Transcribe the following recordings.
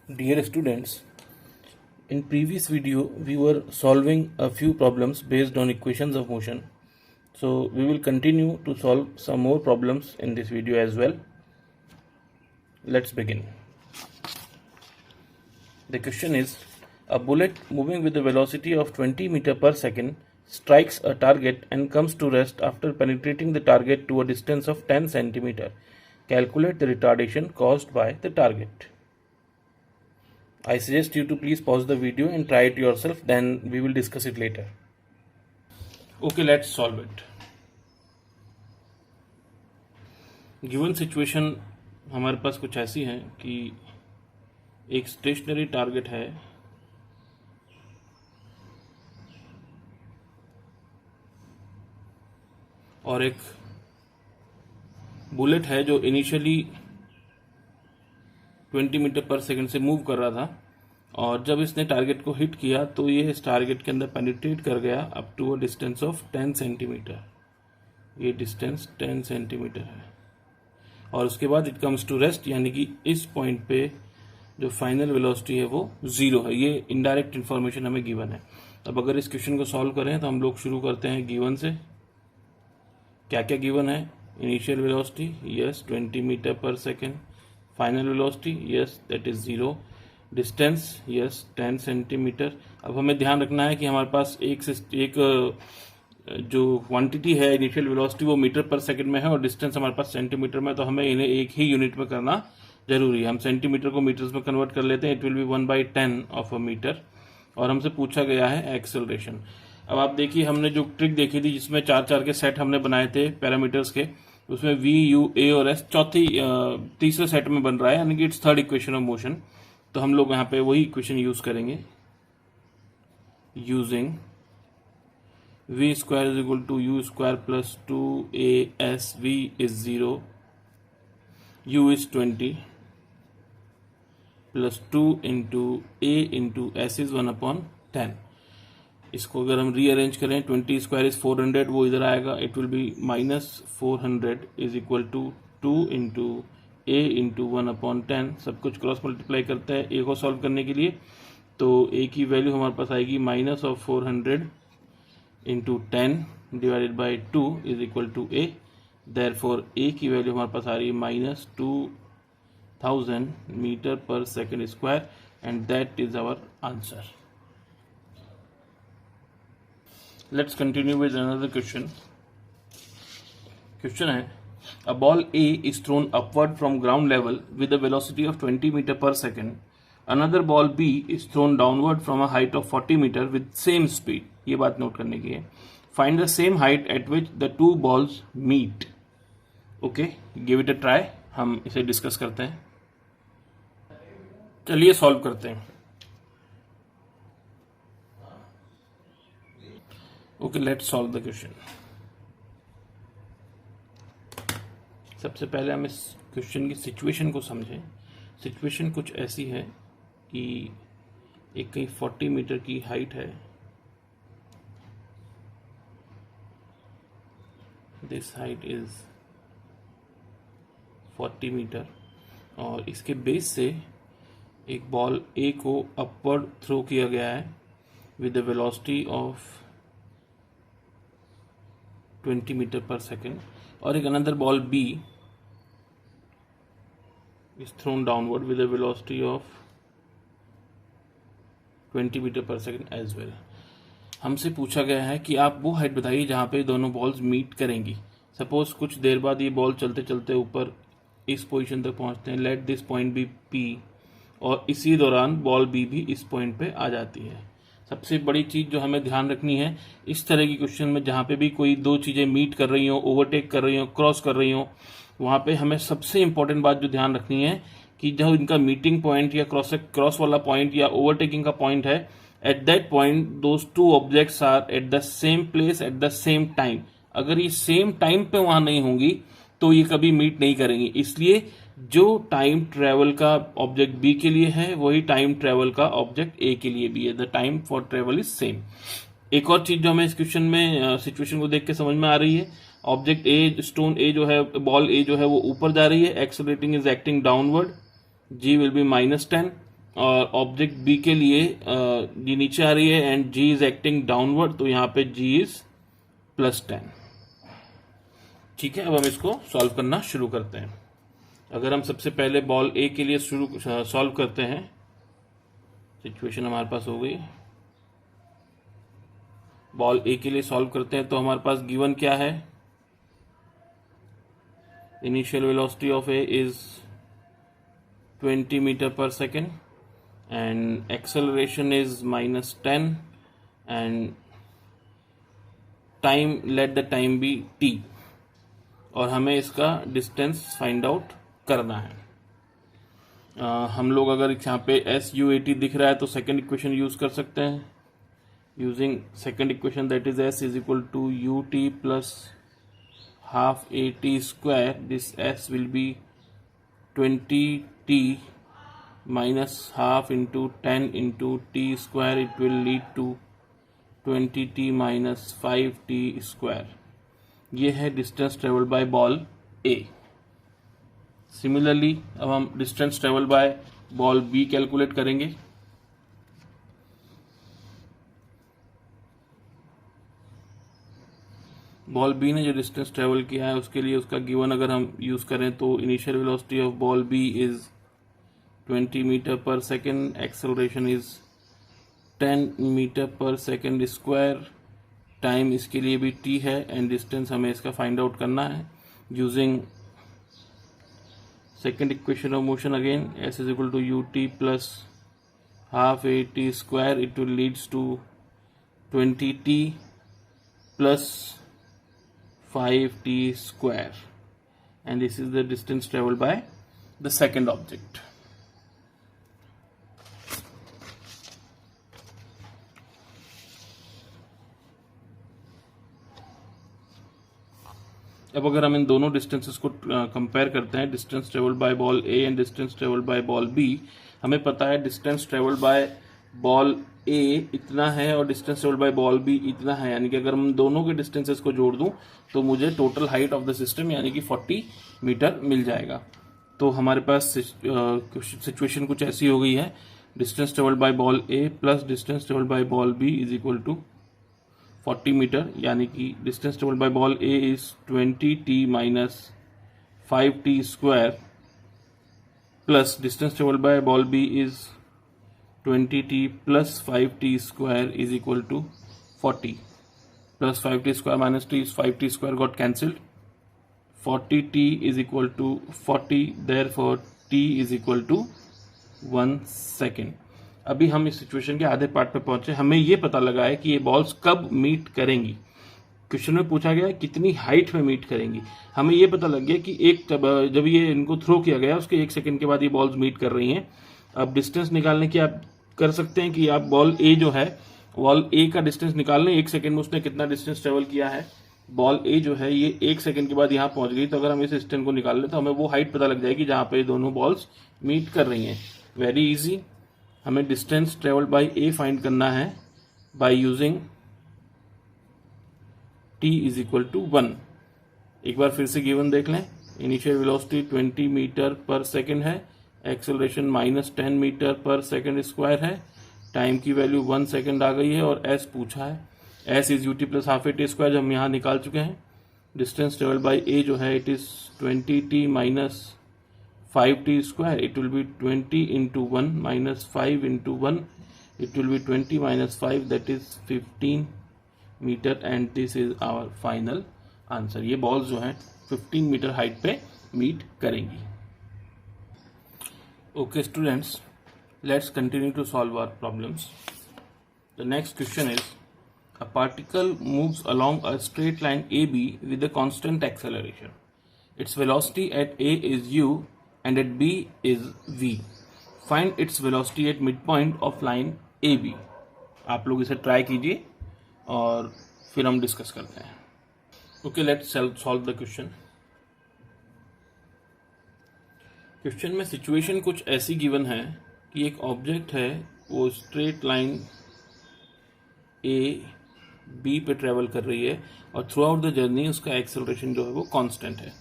Dear students, in previous video we were solving a few problems based on equations of motion. So we will continue to solve some more problems in this video as well. Let's begin. The question is, a bullet moving with a velocity of 20 meter per second strikes a target and comes to rest after penetrating the target to a distance of 10 centimeter. Calculate the retardation caused by the target. I suggest you to please pause the video and try it yourself, then we will discuss it later. Okay, let's solve it. Given situation हमारे पास कुछ ऐसी है कि एक stationery target है और एक bullet है जो इनिशियली 20 मीटर पर सेकंड से मूव कर रहा था, और जब इसने टारगेट को हिट किया तो ये इस टारगेट के अंदर पेनिट्रेट कर गया up to a distance of 10 centimetre. ये डिस्टेंस 10 सेंटीमीटर है और उसके बाद इट कम्स टू रेस्ट, यानी कि इस पॉइंट पे जो फाइनल वेलोसिटी है वो 0 है. ये इनडायरेक्ट इन्फॉर्मेशन हमें गिवन है. अब अगर इस क्वेश्चन को सॉल्व करें तो हम लोग शुरू करते हैं गिवन से. क्या क्या गिवन है? Initial velocity, yes 20 metre per second. Final velocity, yes that is 0. Distance, yes 10 centimetre. अब हमें ध्यान रखना है कि हमारे पास एक जो क्वांटिटी है इनिशियल वेलोसिटी वो मीटर पर सेकंड में है और डिस्टेंस हमारे पास सेंटीमीटर में, तो हमें इन्हें एक ही यूनिट में करना जरूरी है. हम सेंटीमीटर को मीटर्स में कन्वर्ट कर लेते हैं. It will be 1/10 of a metre. और हमसे पूछा गया है एक्सेलरेशन. अब आप देखिए, हमने जो ट्रिक देखी थी जिसमें 4-4 के सेट हमने बनाए थे पैरामीटर्स के, उसमें V, U, A और S तीसरे सेट में बन रहा है, यानी कि it's third equation of motion. तो हम लोग यहाँ पे वही इक्वेशन यूज करेंगे. Using V square is equal to U square plus 2AS. V is 0, U is 20 plus 2 into A into S is 1/10. इसको अगर हम रीअरेंज करें, 20 स्क्वायर इज 400, वो इधर आएगा. It will be -400 is equal to 2 into A into 1/10. सब कुछ cross multiply करते हैं A को सॉल्व करने के लिए, तो A की वैल्यू हमारे पास आएगी -400 into 10 divided by 2 is equal to A. Therefore A की वैल्यू हमारे पास आ रही है -2000 metre per second square, and that is our answer. Let's continue with another question. Question है, a ball A is thrown upward from ground level with a velocity of 20 meter per second. Another ball B is thrown downward from a height of 40 meter with same speed. ये बात note करने की है. Find the same height at which the two balls meet. Okay, give it a try. हम इसे discuss करते हैं. चलिए सॉल्व करते हैं. Okay, let's solve the question. सबसे पहले हम इस क्वेश्चन की सिचुएशन को समझें. सिचुएशन कुछ ऐसी है कि एक कहीं 40 मीटर की हाइट है. दिस हाइट इज 40 मीटर और इसके बेस से एक बॉल ए को अपवर्ड थ्रो किया गया है with the velocity of 20 metre per second, और एक another ball B is thrown downward with a velocity of 20 metre per second as well. हमसे पूछा गया है कि आप वो हाइट बताइए जहाँ पे दोनों बॉल्स मीट करेंगी. सपोज कुछ देर बाद ये बॉल चलते चलते ऊपर इस पोजीशन तक पहुँचते हैं. Let this point be P, और इसी दौरान बॉल B भी इस पॉइंट पे आ जाती है. सबसे बड़ी चीज जो हमें ध्यान रखनी है इस तरह की क्वेश्चन में, जहां पे भी कोई दो चीजें मीट कर रही हो, ओवरटेक कर रही हो, क्रॉस कर रही हो, वहां पे हमें सबसे इंपॉर्टेंट बात जो ध्यान रखनी है कि जब इनका मीटिंग पॉइंट या क्रॉस वाला पॉइंट या ओवरटेकिंग का पॉइंट है, at that point those two objects are at the same place at the same time. अगर ये सेम टाइम पे वहां नहीं होंगी तो ये कभी मीट नहीं करेंगी. इसलिए जो टाइम ट्रेवल का ऑब्जेक्ट बी के लिए है वही टाइम ट्रेवल का ऑब्जेक्ट ए के लिए भी है. The time for travel is same. एक और चीज जो हमें इस क्वेश्चन में सिचुएशन को देख के समझ में आ रही है, ऑब्जेक्ट ए, स्टोन ए जो है, बॉल ए जो है वो ऊपर जा रही है, accelerating is acting downward, g will be -10, और ऑब्जेक्ट बी के लिए जी नीचे आ रही है and g is acting downward, तो यहाँ पे जी इज +10। ठीक है, अब हम इसको सॉल्व करना शुरू करते हैं। अगर हम सबसे पहले बॉल ए के लिए सॉल्व करते हैं, सिचुएशन हमारे पास हो गई। बॉल ए के लिए सॉल्व करते हैं तो हमारे पास गिवन क्या है, initial velocity of A is 20 metre per second and acceleration is -10 and time, let the time be t, और हमें इसका डिस्टेंस फाइंड आउट करना है। हम लोग अगर यहाँ पे SUAT दिख रहा है तो सेकंड इक्वेशन यूज कर सकते हैं। Using second equation that is S is equal to UT plus half AT square, this S will be 20t minus half into 10 into t square, it will lead to 20t minus 5t square। ये है distance travel by ball A. Similarly अब हम distance travel by ball B calculate करेंगे। Ball B ने जो distance travel किया है उसके लिए उसका गिवन अगर हम यूज करें तो initial velocity of ball B is 20 metre per second, acceleration is 10 metre per second square, time इसके लिए भी t है एंड डिस्टेंस हमें इसका फाइंड आउट करना है using second equation of motion again, S is equal to UT plus half AT square, it will leads to 20t plus 5t square and this is the distance travel by the second object. अब अगर हम इन दोनों distances को compare करते हैं, distance travel by ball A and distance travel by ball B, हमें पता है distance travel by ball A इतना है और distance travel by ball B इतना है, यानी कि अगर हम दोनों के डिस्टेंसेस को जोड़ दूं तो मुझे total height of the system यानी कि 40 मीटर मिल जाएगा। तो हमारे पास सिचुएशन कुछ ऐसी हो गई है, distance travel by ball A plus distance travel by ball B is equal to 40 metre, यानी कि distance travel by ball A is 20t minus 5t square plus distance travel by ball B is 20t plus 5t square is equal to 40 plus 5t square minus t, 5t square got cancelled, 40t is equal to 40, therefore t is equal to 1 second. अभी हम इस situation के आधे part पे पहुंचे, हमें ये पता लगा है कि ये बॉल्स कब मीट करेंगी। क्वेश्चन में पूछा गया है कितनी हाइट में मीट करेंगी, हमें ये पता लग गया कि जब ये इनको थ्रो किया गया उसके 1 सेकंड के बाद ये बॉल्स मीट कर रही हैं। अब डिस्टेंस निकालने की आप कर सकते हैं कि आप बॉल ए जो है, बॉल ए का डिस्टेंस निकाल लें, 1 सेकंड में उसने कितना डिस्टेंस ट्रेवल किया है। बॉल ए जो है ये 1 सेकंड के बाद यहाँ पहुंच गई, तो अगर हम इस डिस्टेंस को निकाल लें तो हमें वो हाइट पता लग जाएगी जहां पे दोनों बॉल्स मीट कर रही हैं। वेरी इजी, हमें distance travel by A find करना है by using t is equal to 1। एक बार फिर से गिवन देख लें, initial velocity 20 metre per second है, acceleration -10 metre per second square है, टाइम की वैल्यू 1 सेकेंड आ गई है और s पूछा है, S is UT plus half AT square जो हम यहाँ निकाल चुके हैं। डिस्टेंस ट्रेवल बाय ए जो है it is 20t minus 5t square, it will be 20 into 1 minus 5 into 1, it will be 20 minus 5, that is 15 meter and this is our final answer। ये balls जो हैं 15 मीटर हाइट पे meet करेंगी। Okay students, let's continue to solve our problems। The next question is, a particle moves along a straight line AB with a constant acceleration, its velocity at A is u and at B is v, find its velocity at midpoint of line AB। आप लोग इसे try कीजिए और फिर हम discuss करते हैं। Okay, let's solve the question. Question में सिचुएशन कुछ ऐसी गिवन है कि एक ऑब्जेक्ट है, वो स्ट्रेट लाइन ए बी पे ट्रेवल कर रही है और थ्रू आउट द जर्नी उसका एक्सेलरेशन जो है वो कांस्टेंट है।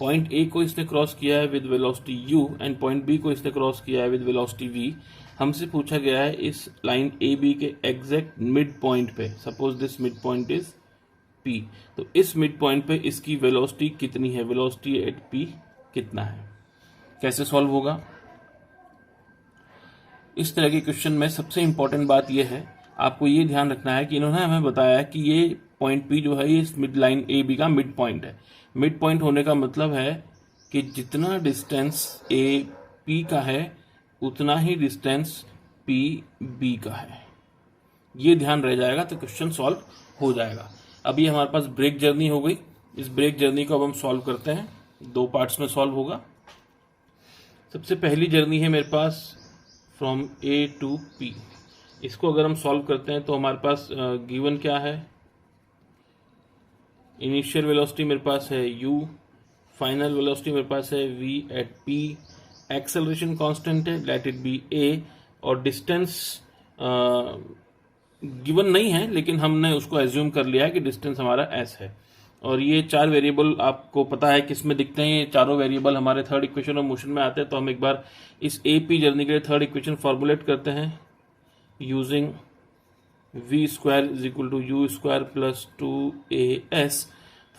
पॉइंट ए को इसने क्रॉस किया है with velocity u and point B को इसने क्रॉस किया है विद वेलोसिटी v। हमसे पूछा गया है इस लाइन ए बी के एग्जैक्ट मिड पॉइंट पे, suppose this mid point is p, तो इस मिड पॉइंट पे इसकी वेलोसिटी कितनी है, वेलोसिटी एट p कितना है। कैसे सॉल्व होगा? इस तरह के क्वेश्चन में सबसे इंपॉर्टेंट बात यह है, आपको ये ध्यान रखना है कि इन्होंने हमें बताया है कि ये पॉइंट P जो है ये इस मिड लाइन ए बी का मिड पॉइंट है। मिड पॉइंट होने का मतलब है कि जितना डिस्टेंस ए पी का है उतना ही डिस्टेंस पी बी का है। ये ध्यान रह जाएगा तो क्वेश्चन सॉल्व हो जाएगा। अभी हमारे पास ब्रेक जर्नी हो गई, इस ब्रेक जर्नी को अब हम सॉल्व करते हैं। दो पार्ट्स में सॉल्व होगा। सबसे पहली जर्नी है मेरे पास फ्रॉम ए टू पी। इसको अगर हम सॉल्व करते हैं तो हमारे पास गिवन क्या है, इनिशियल वेलोसिटी मेरे पास है u, फाइनल वेलोसिटी मेरे पास है v at p, acceleration constant है लेट इट बी a, और डिस्टेंस गिवन नहीं है लेकिन हमने उसको एज्यूम कर लिया है कि डिस्टेंस हमारा s है। और ये चार वेरिएबल आपको पता है किस में दिखते हैं, ये चारों वेरिएबल हमारे थर्ड इक्वेशन ऑफ मोशन में आते हैं। तो हम एक बार इस ए पी जर्नी के लिए थर्ड इक्वेशन फॉर्मुलेट करते हैं using v square is equal to u square plus 2as।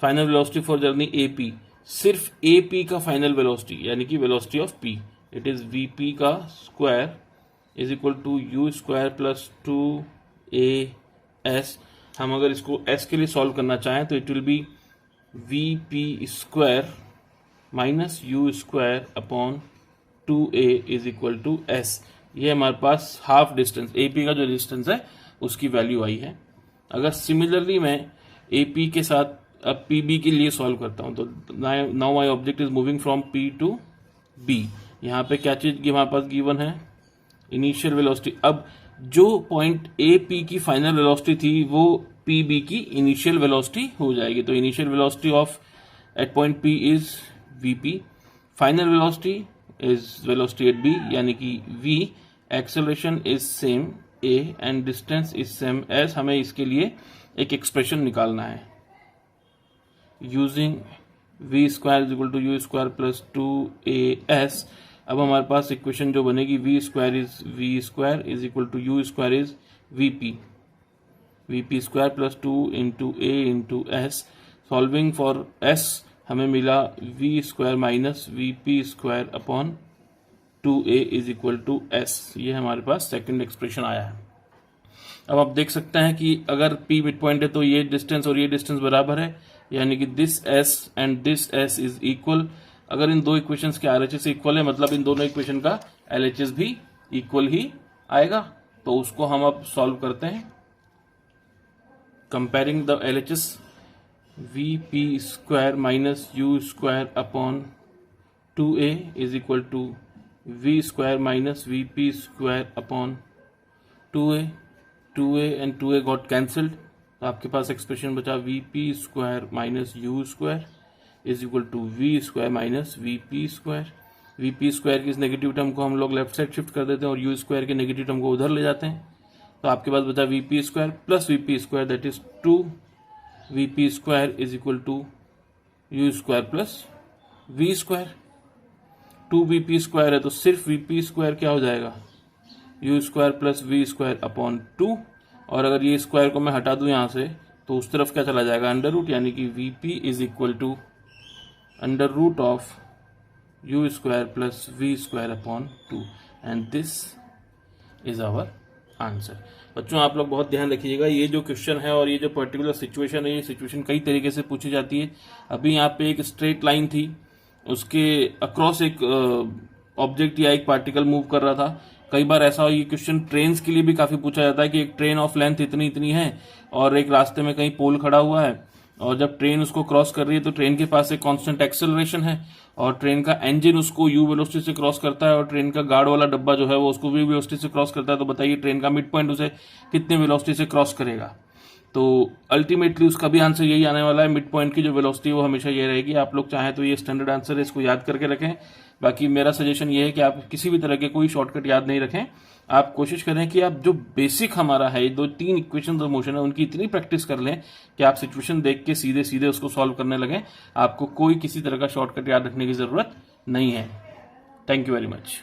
Final velocity for journey A P, सिर्फ ए पी का फाइनल वेलोसिटी यानी कि velocity of p, it is vp का square is equal to u square plus 2as। हम अगर इसको s के लिए सॉल्व करना चाहें तो it will be vp square minus u square upon 2a is equal to s। ये हमारे पास हाफ डिस्टेंस AP का जो डिस्टेंस है उसकी वैल्यू आई है। अगर सिमिलरली मैं AP के साथ अब PB के लिए सॉल्व करता हूं तो now my object is moving from P to B। यहाँ पे क्या चीज हमारे पास गिवन है, इनिशियल वेलोसिटी। अब जो पॉइंट AP की फाइनल वेलोसिटी थी वो PB की इनिशियल वेलोसिटी हो जाएगी। तो initial velocity of at point P is VP, final velocity is velocity at B यानी कि V, acceleration is same A and distance is same S। हमें इसके लिए एक एक्सप्रेशन निकालना है using v square is equal to u square plus 2as। अब हमारे पास इक्वेशन जो बनेगी v square is equal to u square is vp square plus 2 into a into s। Solving for s हमें मिला v square minus vp square upon 2a is equal to s। ये हमारे पास second expression आया है। अब आप देख सकते हैं कि अगर p मिड पॉइंट है तो ये डिस्टेंस और ये डिस्टेंस बराबर है, यानी कि this s and this s is equal. अगर इन दो इक्वेशंस के RHS इक्वल है मतलब इन दोनों इक्वेशन का LHS भी इक्वल ही आएगा। तो उसको हम अब सॉल्व करते हैं। Comparing the LHS, vp square minus u square upon 2a is equal to v square minus vp square upon 2a and 2a got cancelled. तो आपके पास एक्सप्रेशन बचा vp square minus u square is equal to v square minus vp square. vp square की इस negative term को हम लोग left side shift कर देते हैं और u स्क्वायर के नेगेटिव टर्म को उधर ले जाते हैं। तो आपके पास बचा vp square plus vp square that is 2 vp square is equal to u square plus v square. 2 vp square है तो सिर्फ vp स्क्वायर क्या हो जाएगा, u square plus v square upon 2। और अगर ये स्क्वायर को मैं हटा दूं यहां से तो उस तरफ क्या चला जाएगा, अंडर रूट, यानी कि vp is equal to under root of u square plus v square upon 2 and this is our answer. बच्चों आप लोग बहुत ध्यान रखिएगा, ये जो क्वेश्चन है और ये जो पर्टिकुलर सिचुएशन है, ये सिचुएशन कई तरीके से पूछी जाती है। अभी यहाँ पे एक स्ट्रेट लाइन थी, उसके अक्रॉस एक ऑब्जेक्ट या एक पार्टिकल मूव कर रहा था। कई बार ऐसा ये क्वेश्चन ट्रेन्स के लिए भी काफी पूछा जाता है कि एक ट्रेन ऑफ लेंथ इतनी इतनी है और एक रास्ते में कहीं पोल खड़ा हुआ है और जब ट्रेन उसको क्रॉस कर रही है तो ट्रेन के पास एक कांस्टेंट एक्सेलरेशन है और ट्रेन का इंजन उसको u वेलोसिटी से क्रॉस करता है और ट्रेन का गार्ड वाला डब्बा जो है वो उसको v वेलोसिटी से क्रॉस करता है। तो बताइए ट्रेन का मिड पॉइंट उसे कितने वेलोसिटी से क्रॉस करेगा। तो अल्टीमेटली उसका भी आंसर यही आने वाला है। मिड पॉइंट की जो वेलोसिटी है वो हमेशा ये रहेगी। आप लोग चाहें तो ये स्टैंडर्ड आंसर है, इसको याद करके रखें। बाकी मेरा सजेशन ये है कि आप किसी भी तरह के कोई शॉर्टकट याद नहीं रखें। आप कोशिश करें कि आप जो बेसिक हमारा है, 2-3 इक्वेशन ऑफ मोशन है, उनकी इतनी प्रैक्टिस कर लें कि आप सिचुएशन देख के सीधे सीधे उसको सॉल्व करने लगें। आपको कोई किसी तरह का शॉर्टकट याद रखने की जरूरत नहीं है। Thank you very much.